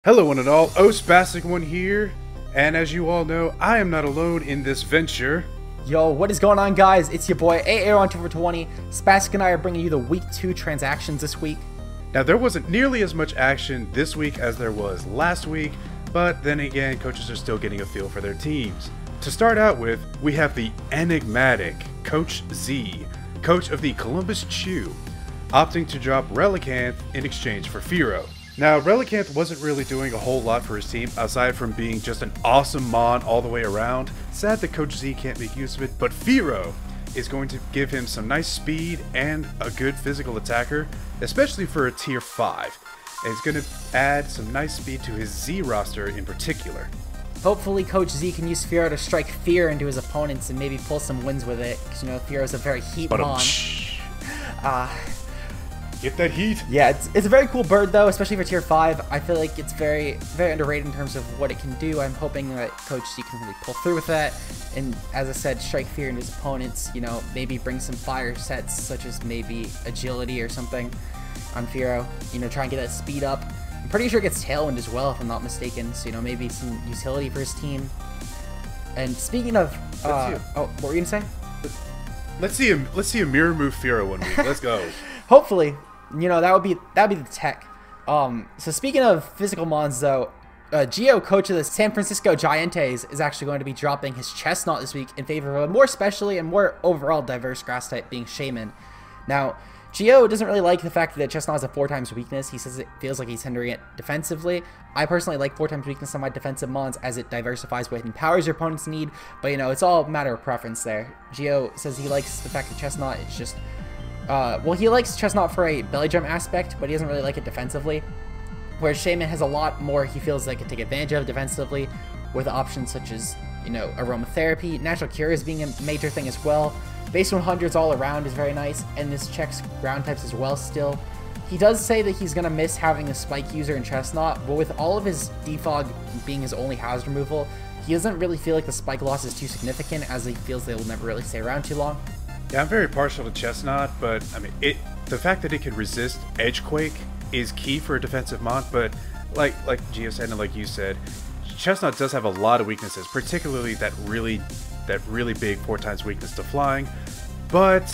Hello one and all, Spastic1 here, and as you all know, I am not alone in this venture. Yo, what is going on, guys? It's your boy AA on 2 Spastic and I are bringing you the week 2 transactions this week. Now there wasn't nearly as much action this week as there was last week, but then again, coaches are still getting a feel for their teams. To start out with, we have the enigmatic Coach Z, coach of the Columbus Chew, opting to drop Relicanth in exchange for Firo. Now, Relicanth wasn't really doing a whole lot for his team, aside from being just an awesome Mon all the way around. Sad that Coach Z can't make use of it, but Firo is going to give him some nice speed and a good physical attacker, especially for a tier 5. And it's going to add some nice speed to his Z roster in particular. Hopefully Coach Z can use Firo to strike fear into his opponents and maybe pull some wins with it, because you know Firo's a very heat Mon. Get that heat. Yeah, it's a very cool bird though, especially for tier 5. I feel like it's very underrated in terms of what it can do. I'm hoping that Coach Z can really pull through with that, and as I said, strike fear into his opponents. You know, maybe bring some fire sets such as maybe agility or something on Firo. You know, try and get that speed up. I'm pretty sure it gets Tailwind as well, if I'm not mistaken. So you know, maybe some utility for his team. And speaking of, oh, what were you gonna say? Let's see a mirror move Firo one week. Let's go. Hopefully, you know, that'd be the tech. So speaking of physical mons though, Geo, coach of the San Francisco Giants, is actually going to be dropping his Chestnut this week in favor of a more specially and more overall diverse grass type being Shaman. Now, Geo doesn't really like the fact that Chestnut has a 4x weakness. He says it feels like he's hindering it defensively. I personally like 4x weakness on my defensive mons as it diversifies what hidden powers your opponents need, but you know, it's all a matter of preference there. Geo says he likes the fact that Chestnut is just well, he likes Chestnut for a belly drum aspect, but he doesn't really like it defensively. Whereas Shaman has a lot more he feels like it can take advantage of defensively, with options such as, you know, aromatherapy. Natural Cures being a major thing as well. Base 100s all around is very nice, and this checks ground types as well still. He does say that he's going to miss having a spike user in Chestnut, but with all of his defog being his only hazard removal, he doesn't really feel like the spike loss is too significant, as he feels they will never really stay around too long. Yeah, I'm very partial to Chestnut, but I mean, the fact that it can resist Edgequake is key for a defensive mon, but like Geo said and like you said, Chestnut does have a lot of weaknesses, particularly that really big 4x weakness to flying. But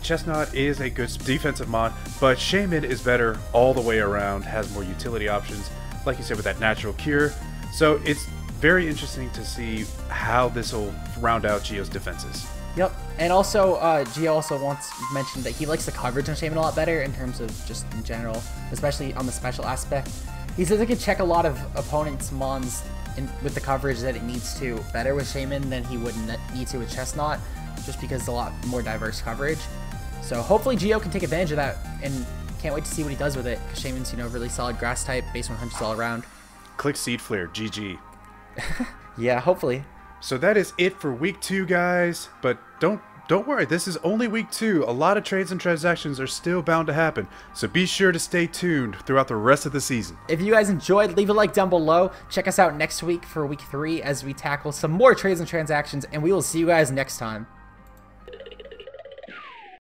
Chestnut is a good defensive mon, but Shaman is better all the way around, has more utility options, like you said, with that natural cure. So it's very interesting to see how this will round out Geo's defenses. Yep, and also, Geo also mentioned that he likes the coverage on Shaman a lot better in terms of just in general, especially on the special aspect. He says it can check a lot of opponents' mons with the coverage that it needs to better with Shaman than he would need to with Chestnut, just because it's a lot more diverse coverage. So hopefully Geo can take advantage of that, and can't wait to see what he does with it, because Shaman's, you know, really solid grass type, base 100s all around. Click Seed Flare, GG. Yeah, hopefully. So that is it for week 2, guys, but don't worry, this is only week 2. A lot of trades and transactions are still bound to happen, so be sure to stay tuned throughout the rest of the season. If you guys enjoyed, leave a like down below. Check us out next week for week 3 as we tackle some more trades and transactions, and we will see you guys next time.